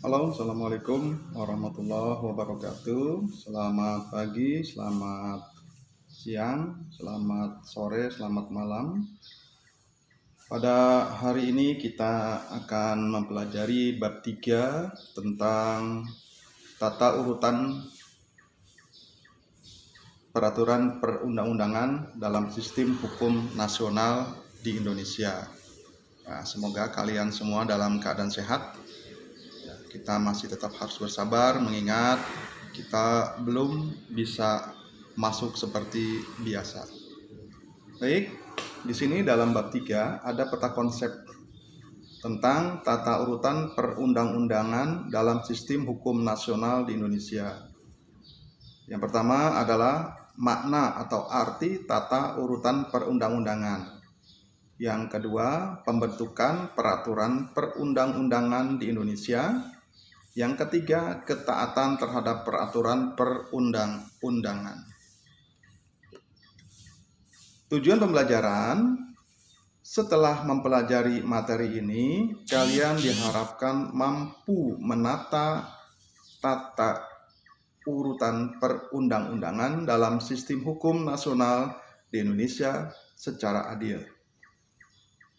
Halo, Assalamualaikum warahmatullahi wabarakatuh. Selamat pagi, selamat siang, selamat sore, selamat malam. Pada hari ini kita akan mempelajari bab 3 tentang tata urutan peraturan perundang-undangan dalam sistem hukum nasional di Indonesia. Nah, semoga kalian semua dalam keadaan sehat. Kita masih tetap harus bersabar mengingat kita belum bisa masuk seperti biasa. Baik, di sini dalam bab 3 ada peta konsep tentang tata urutan perundang-undangan dalam sistem hukum nasional di Indonesia. Yang pertama adalah makna atau arti tata urutan perundang-undangan. Yang kedua, pembentukan peraturan perundang-undangan di Indonesia. Yang ketiga, ketaatan terhadap peraturan perundang-undangan. Tujuan pembelajaran, setelah mempelajari materi ini, kalian diharapkan mampu menata tata urutan perundang-undangan dalam sistem hukum nasional di Indonesia secara adil.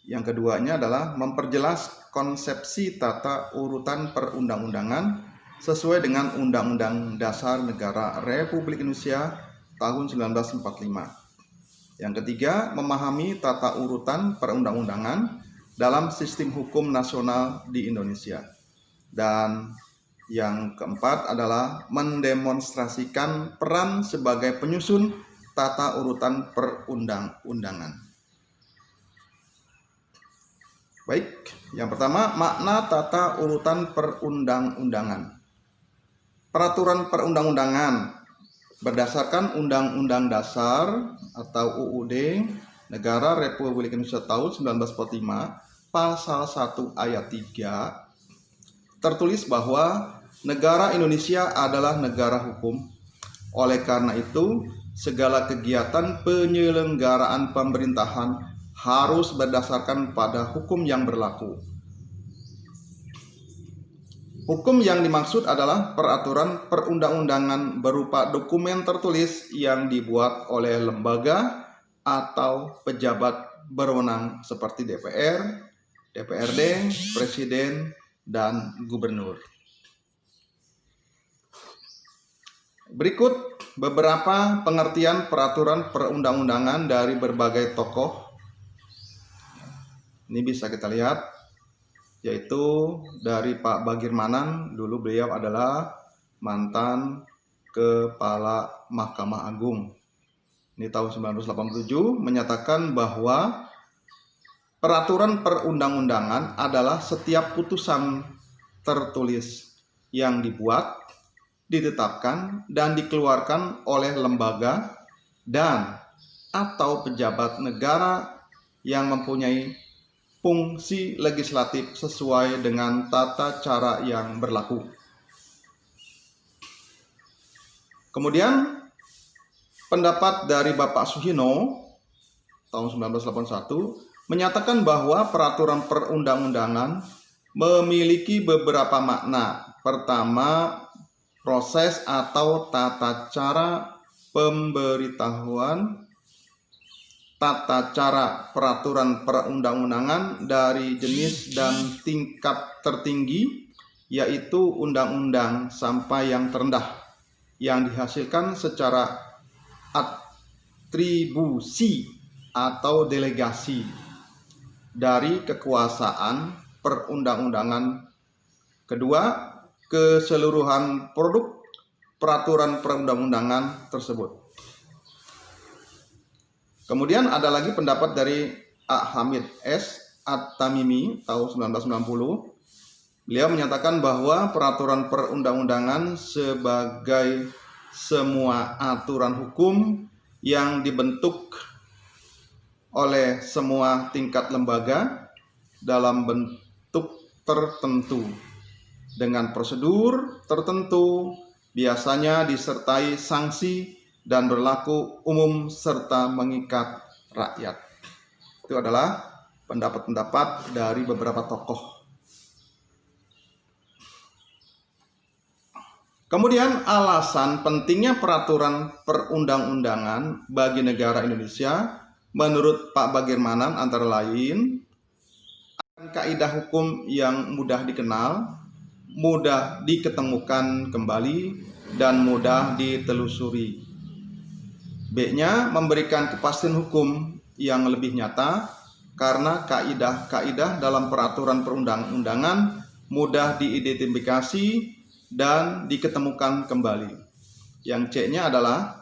Yang keduanya adalah memperjelas konsepsi tata urutan perundang-undangan sesuai dengan Undang-Undang Dasar Negara Republik Indonesia tahun 1945. Yang ketiga, memahami tata urutan perundang-undangan dalam sistem hukum nasional di Indonesia. Dan yang keempat adalah mendemonstrasikan peran sebagai penyusun tata urutan perundang-undangan. Baik, yang pertama, makna tata urutan perundang-undangan. Peraturan perundang-undangan berdasarkan Undang-Undang Dasar atau UUD Negara Republik Indonesia tahun 1945, Pasal 1 Ayat 3, tertulis bahwa negara Indonesia adalah negara hukum. Oleh karena itu, segala kegiatan penyelenggaraan pemerintahan harus berdasarkan pada hukum yang berlaku. Hukum yang dimaksud adalah peraturan perundang-undangan berupa dokumen tertulis yang dibuat oleh lembaga atau pejabat berwenang seperti DPR, DPRD, Presiden, dan Gubernur. Berikut beberapa pengertian peraturan perundang-undangan dari berbagai tokoh. Ini bisa kita lihat, yaitu dari Pak Bagirmanan. Dulu beliau adalah mantan Kepala Mahkamah Agung. Ini tahun 1987 menyatakan bahwa peraturan perundang-undangan adalah setiap putusan tertulis yang dibuat, ditetapkan, dan dikeluarkan oleh lembaga dan atau pejabat negara yang mempunyai fungsi legislatif sesuai dengan tata cara yang berlaku. Kemudian pendapat dari Bapak Suhino tahun 1981 menyatakan bahwa peraturan perundang-undangan memiliki beberapa makna. Pertama, proses atau tata cara pemberitahuan, tata cara peraturan perundang-undangan dari jenis dan tingkat tertinggi, yaitu undang-undang, sampai yang terendah, yang dihasilkan secara atribusi atau delegasi dari kekuasaan perundang-undangan. Kedua, keseluruhan produk peraturan perundang-undangan tersebut. Kemudian ada lagi pendapat dari Hamid S. At-Tamimi tahun 1990. Beliau menyatakan bahwa peraturan perundang-undangan sebagai semua aturan hukum yang dibentuk oleh semua tingkat lembaga dalam bentuk tertentu dengan prosedur tertentu, biasanya disertai sanksi dan berlaku umum serta mengikat rakyat. Itu adalah pendapat-pendapat dari beberapa tokoh. Kemudian alasan pentingnya peraturan perundang-undangan bagi negara Indonesia menurut Pak Bagirmanan antara lain kaidah hukum yang mudah dikenal, mudah diketemukan kembali, dan mudah ditelusuri. B-nya memberikan kepastian hukum yang lebih nyata karena kaidah-kaidah dalam peraturan perundang-undangan mudah diidentifikasi dan diketemukan kembali. Yang C-nya adalah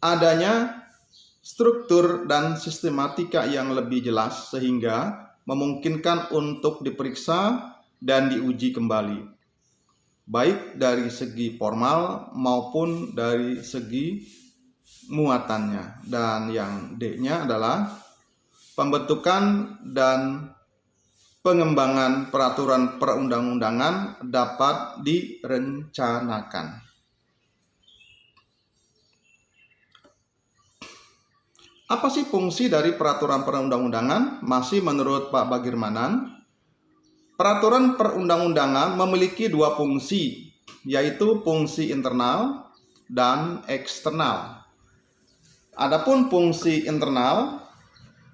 adanya struktur dan sistematika yang lebih jelas sehingga memungkinkan untuk diperiksa dan diuji kembali, baik dari segi formal maupun dari segi muatannya. Dan yang D-nya adalah pembentukan dan pengembangan peraturan perundang-undangan dapat direncanakan. Apa sih fungsi dari peraturan perundang-undangan? Masih menurut Pak Bagirmanan, peraturan perundang-undangan memiliki dua fungsi, yaitu fungsi internal dan eksternal. Adapun fungsi internal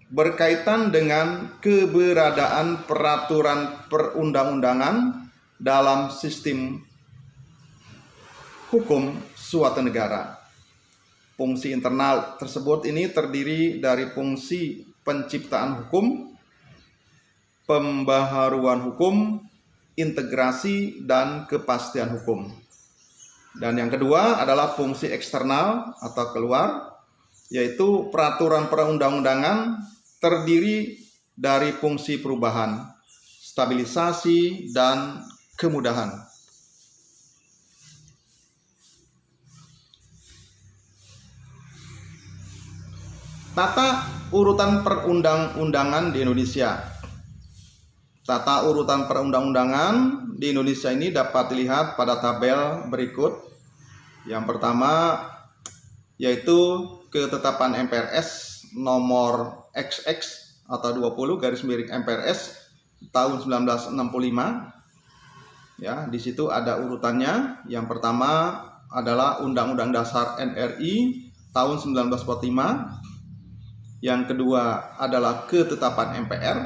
berkaitan dengan keberadaan peraturan perundang-undangan dalam sistem hukum suatu negara. Fungsi internal tersebut ini terdiri dari fungsi penciptaan hukum, pembaharuan hukum, integrasi, dan kepastian hukum. Dan yang kedua adalah fungsi eksternal atau keluar, yaitu peraturan perundang-undangan terdiri dari fungsi perubahan, stabilisasi, dan kemudahan. Tata urutan perundang-undangan di Indonesia. Tata urutan perundang-undangan di Indonesia ini dapat dilihat pada tabel berikut. Yang pertama yaitu ketetapan MPRS nomor XX atau 20/MPRS tahun 1965. Ya, di situ ada urutannya. Yang pertama adalah Undang-Undang Dasar RI tahun 1945. Yang kedua adalah ketetapan MPR.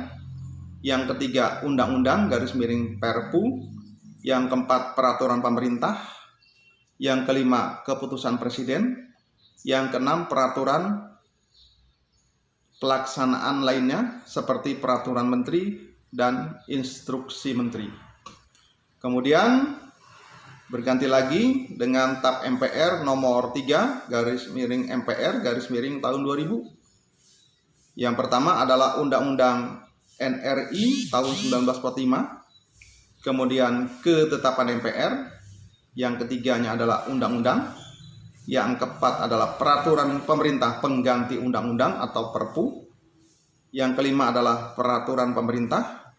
Yang ketiga Undang-Undang Perpu. Yang keempat peraturan pemerintah. Yang kelima keputusan presiden. Yang keenam peraturan pelaksanaan lainnya seperti peraturan menteri dan instruksi menteri. Kemudian berganti lagi dengan TAP MPR nomor 3/MPR tahun 2000. Yang pertama adalah Undang-Undang NRI tahun 1945. Kemudian ketetapan MPR. Yang ketiganya adalah undang-undang. Yang keempat adalah peraturan pemerintah pengganti undang-undang atau Perpu. Yang kelima adalah peraturan pemerintah.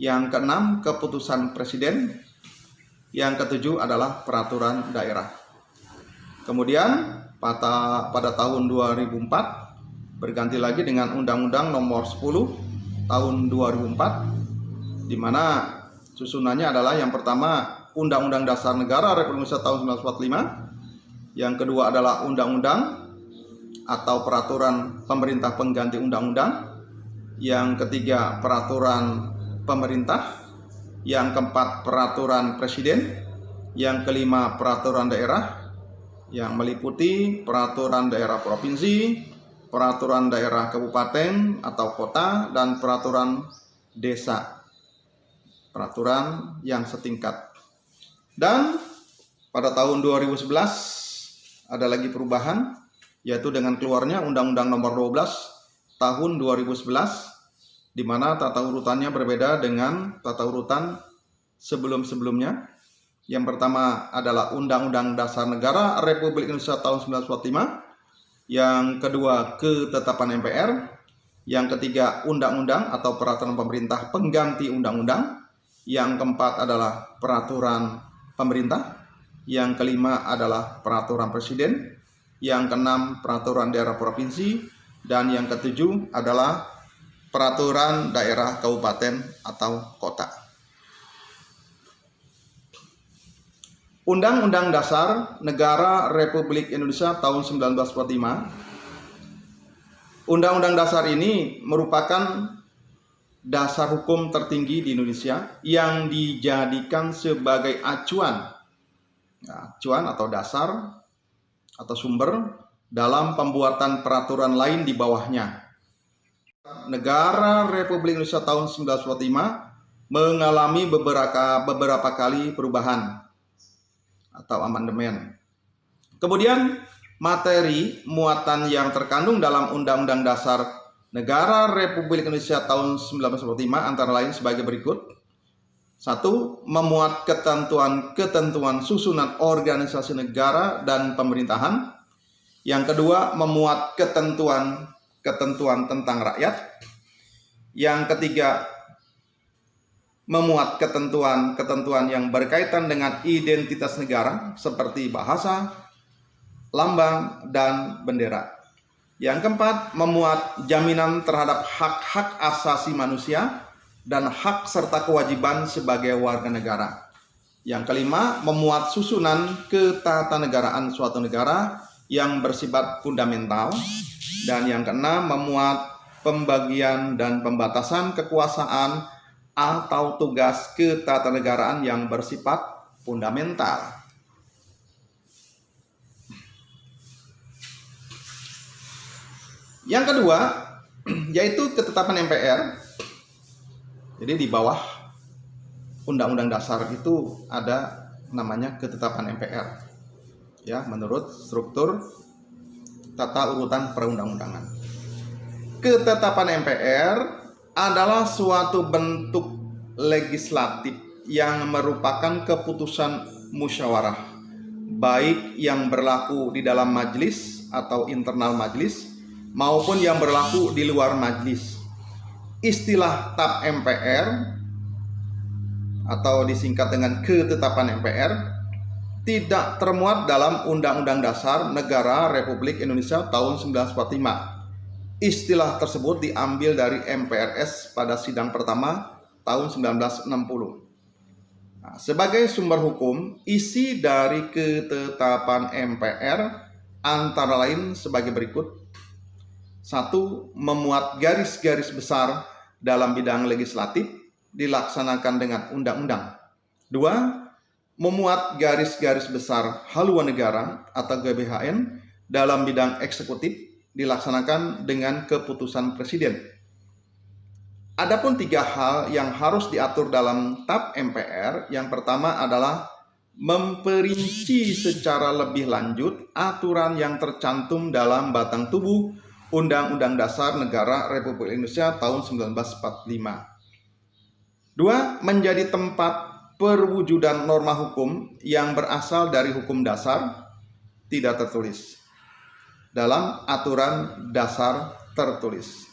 Yang keenam keputusan presiden. Yang ketujuh adalah peraturan daerah. Kemudian pada tahun 2004 berganti lagi dengan Undang-Undang nomor 10 tahun 2004, di mana susunannya adalah yang pertama Undang-Undang Dasar Negara Republik Indonesia tahun 1945. Yang kedua adalah undang-undang atau peraturan pemerintah pengganti undang-undang. Yang ketiga peraturan pemerintah. Yang keempat peraturan presiden. Yang kelima peraturan daerah yang meliputi peraturan daerah provinsi, peraturan daerah kabupaten atau kota, dan peraturan desa, peraturan yang setingkat. Dan pada tahun 2011 ada lagi perubahan, yaitu dengan keluarnya Undang-Undang Nomor 12 tahun 2011, di mana tata urutannya berbeda dengan tata urutan sebelum-sebelumnya. Yang pertama adalah Undang-Undang Dasar Negara Republik Indonesia tahun 1945. Yang kedua ketetapan MPR. Yang ketiga undang-undang atau peraturan pemerintah pengganti undang-undang. Yang keempat adalah peraturan pemerintah. Yang kelima adalah peraturan presiden. Yang keenam peraturan daerah provinsi. Dan yang ketujuh adalah peraturan daerah kabupaten atau kota. Undang-Undang Dasar Negara Republik Indonesia tahun 1945. Undang-Undang Dasar ini merupakan dasar hukum tertinggi di Indonesia yang dijadikan sebagai acuan atau dasar atau sumber dalam pembuatan peraturan lain di bawahnya. Negara Republik Indonesia tahun 1945 mengalami beberapa kali perubahan atau amandemen. Kemudian materi muatan yang terkandung dalam Undang-Undang Dasar Negara Republik Indonesia tahun 1945 antara lain sebagai berikut. 1. Memuat ketentuan susunan organisasi negara dan pemerintahan. Yang kedua, memuat ketentuan tentang rakyat. Yang ketiga, memuat ketentuan yang berkaitan dengan identitas negara seperti bahasa, lambang, dan bendera. Yang keempat, memuat jaminan terhadap hak-hak asasi manusia dan hak serta kewajiban sebagai warga negara. Yang kelima, memuat susunan ketatanegaraan suatu negara yang bersifat fundamental. Dan yang keenam, memuat pembagian dan pembatasan kekuasaan atau tugas ketatanegaraan yang bersifat fundamental. Yang kedua, yaitu ketetapan MPR. Jadi di bawah Undang-Undang Dasar itu ada namanya ketetapan MPR. Ya, menurut struktur tata urutan perundang-undangan. Ketetapan MPR adalah suatu bentuk legislatif yang merupakan keputusan musyawarah, baik yang berlaku di dalam majelis atau internal majelis maupun yang berlaku di luar majelis. Istilah TAP MPR atau disingkat dengan ketetapan MPR tidak termuat dalam Undang-Undang Dasar Negara Republik Indonesia tahun 1945. Istilah tersebut diambil dari MPRS pada sidang pertama tahun 1960. Nah, sebagai sumber hukum, isi dari ketetapan MPR antara lain sebagai berikut. 1. Memuat garis-garis besar dalam bidang legislatif dilaksanakan dengan undang-undang. 2. Memuat garis-garis besar haluan negara atau GBHN dalam bidang eksekutif dilaksanakan dengan keputusan presiden. Adapun 3 hal yang harus diatur dalam TAP MPR. Yang pertama adalah memperinci secara lebih lanjut aturan yang tercantum dalam batang tubuh Undang-Undang Dasar Negara Republik Indonesia tahun 1945. 2. Menjadi tempat perwujudan norma hukum yang berasal dari hukum dasar tidak tertulis dalam aturan dasar tertulis.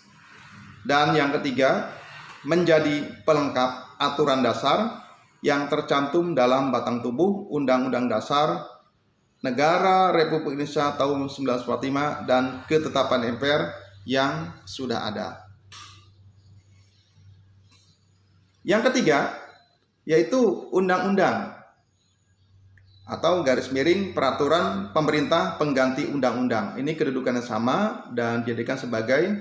Dan yang ketiga, menjadi pelengkap aturan dasar yang tercantum dalam batang tubuh Undang-Undang Dasar Negara Republik Indonesia tahun 1945 dan ketetapan MPR yang sudah ada. Yang ketiga, yaitu undang-undang atau garis miring peraturan pemerintah pengganti undang-undang. Ini kedudukannya sama dan dijadikan sebagai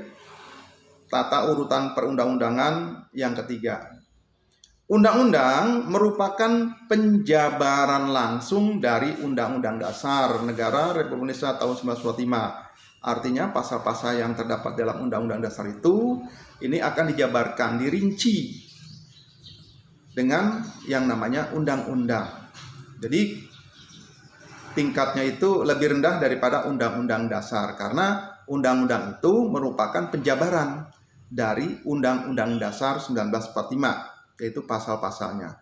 tata urutan perundang-undangan yang ketiga. Undang-undang merupakan penjabaran langsung dari Undang-Undang Dasar Negara Republik Indonesia tahun 1945. Artinya pasal-pasal yang terdapat dalam Undang-Undang Dasar itu ini akan dijabarkan, dirinci dengan yang namanya undang-undang. Jadi tingkatnya itu lebih rendah daripada Undang-Undang Dasar karena undang-undang itu merupakan penjabaran dari Undang-Undang Dasar 1945. Yaitu pasal-pasalnya.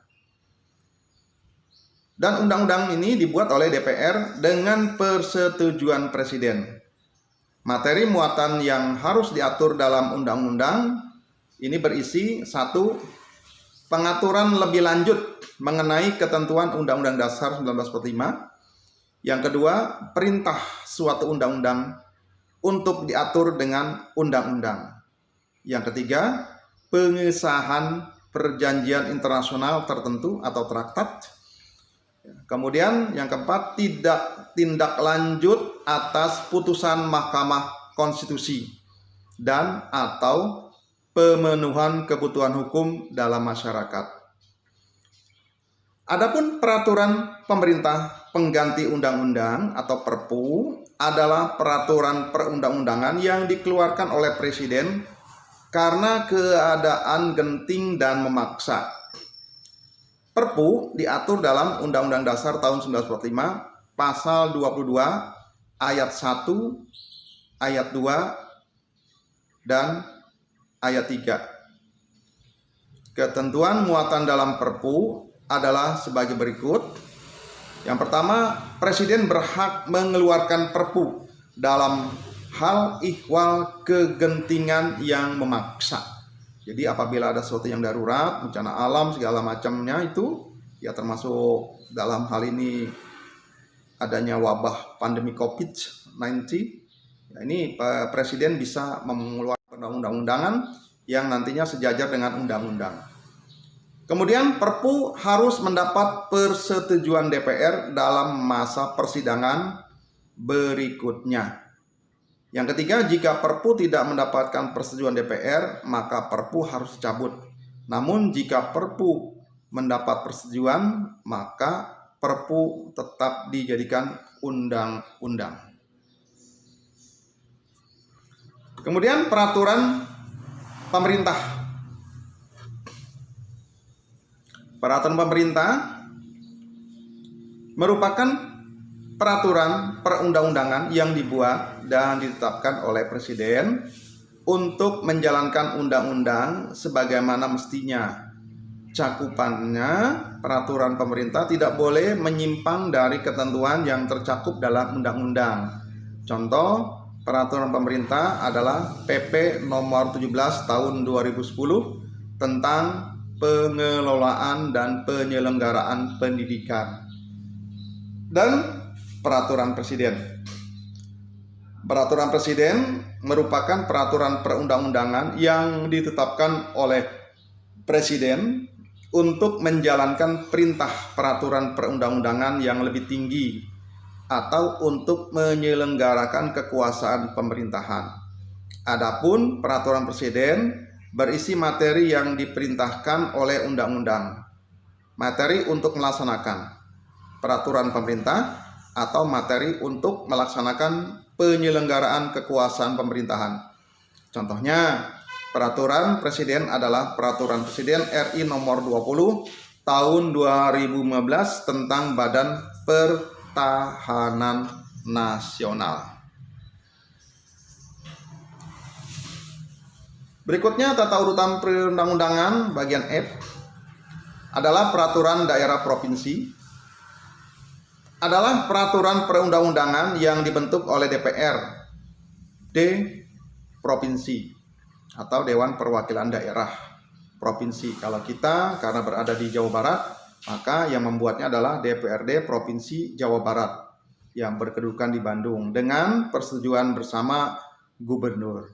Dan undang-undang ini dibuat oleh DPR dengan persetujuan Presiden. Materi muatan yang harus diatur dalam undang-undang ini berisi 1. Pengaturan lebih lanjut mengenai ketentuan Undang-Undang Dasar 1945. Yang kedua, perintah suatu undang-undang untuk diatur dengan undang-undang. Yang ketiga, pengesahan perjanjian internasional tertentu atau traktat. Kemudian yang keempat, tidak tindak lanjut atas putusan Mahkamah Konstitusi dan atau pemenuhan kebutuhan hukum dalam masyarakat. Adapun peraturan pemerintah pengganti undang-undang atau Perpu adalah peraturan perundang-undangan yang dikeluarkan oleh Presiden karena keadaan genting dan memaksa. Perpu diatur dalam Undang-Undang Dasar tahun 1945 pasal 22 ayat 1, ayat 2 dan ayat 3. Ketentuan muatan dalam Perpu adalah sebagai berikut. Yang pertama, Presiden berhak mengeluarkan Perpu dalam hal ihwal kegentingan yang memaksa. Jadi apabila ada sesuatu yang darurat, bencana alam segala macamnya itu, ya termasuk dalam hal ini adanya wabah pandemi COVID-19, ya ini Presiden bisa mengeluarkan undang-undangan yang nantinya sejajar dengan undang-undang. Kemudian Perpu harus mendapat persetujuan DPR dalam masa persidangan berikutnya. Yang ketiga, jika Perpu tidak mendapatkan persetujuan DPR, maka Perpu harus dicabut. Namun jika Perpu mendapat persetujuan, maka Perpu tetap dijadikan undang-undang. Kemudian peraturan pemerintah. Peraturan pemerintah merupakan peraturan perundang-undangan yang dibuat dan ditetapkan oleh Presiden untuk menjalankan undang-undang sebagaimana mestinya. Cakupannya, peraturan pemerintah tidak boleh menyimpang dari ketentuan yang tercakup dalam undang-undang. Contoh, peraturan pemerintah adalah PP nomor 17 tahun 2010 tentang pengelolaan dan penyelenggaraan pendidikan. Dan peraturan Presiden. Peraturan Presiden merupakan peraturan perundang-undangan yang ditetapkan oleh Presiden untuk menjalankan perintah peraturan perundang-undangan yang lebih tinggi atau untuk menyelenggarakan kekuasaan pemerintahan. Adapun peraturan Presiden berisi materi yang diperintahkan oleh undang-undang, materi untuk melaksanakan peraturan pemerintah, atau materi untuk melaksanakan penyelenggaraan kekuasaan pemerintahan. Contohnya, peraturan Presiden adalah Peraturan Presiden RI nomor 20 tahun 2015 tentang Badan Pertahanan Nasional. Berikutnya tata urutan perundang-undangan bagian F adalah peraturan daerah provinsi. Adalah peraturan perundang-undangan yang dibentuk oleh DPRD provinsi atau Dewan Perwakilan Daerah Provinsi. Kalau kita karena berada di Jawa Barat, maka yang membuatnya adalah DPRD Provinsi Jawa Barat yang berkedudukan di Bandung dengan persetujuan bersama Gubernur.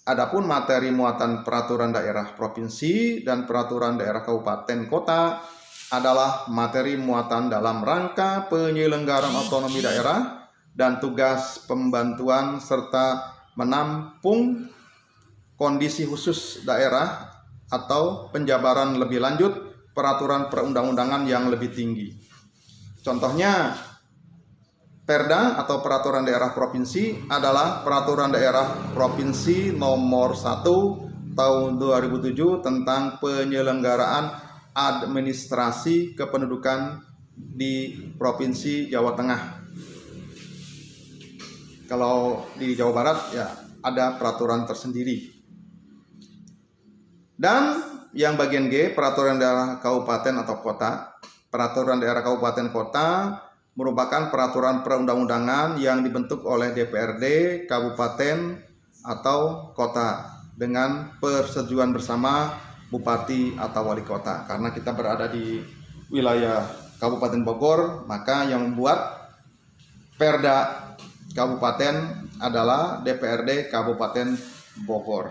Adapun materi muatan peraturan daerah provinsi dan peraturan daerah kabupaten kota adalah materi muatan dalam rangka penyelenggaraan otonomi daerah dan tugas pembantuan serta menampung kondisi khusus daerah atau penjabaran lebih lanjut peraturan perundang-undangan yang lebih tinggi. Contohnya, Perda atau peraturan daerah provinsi adalah peraturan daerah provinsi nomor 1 tahun 2007 tentang penyelenggaraan administrasi kependudukan di Provinsi Jawa Tengah. Kalau di Jawa Barat ya ada peraturan tersendiri. Dan yang bagian G, peraturan daerah kabupaten atau kota. Peraturan daerah kabupaten kota merupakan peraturan perundang-undangan yang dibentuk oleh DPRD kabupaten atau kota dengan persetujuan bersama bupati atau wali kota. Karena kita berada di wilayah Kabupaten Bogor, maka yang membuat Perda Kabupaten adalah DPRD Kabupaten Bogor.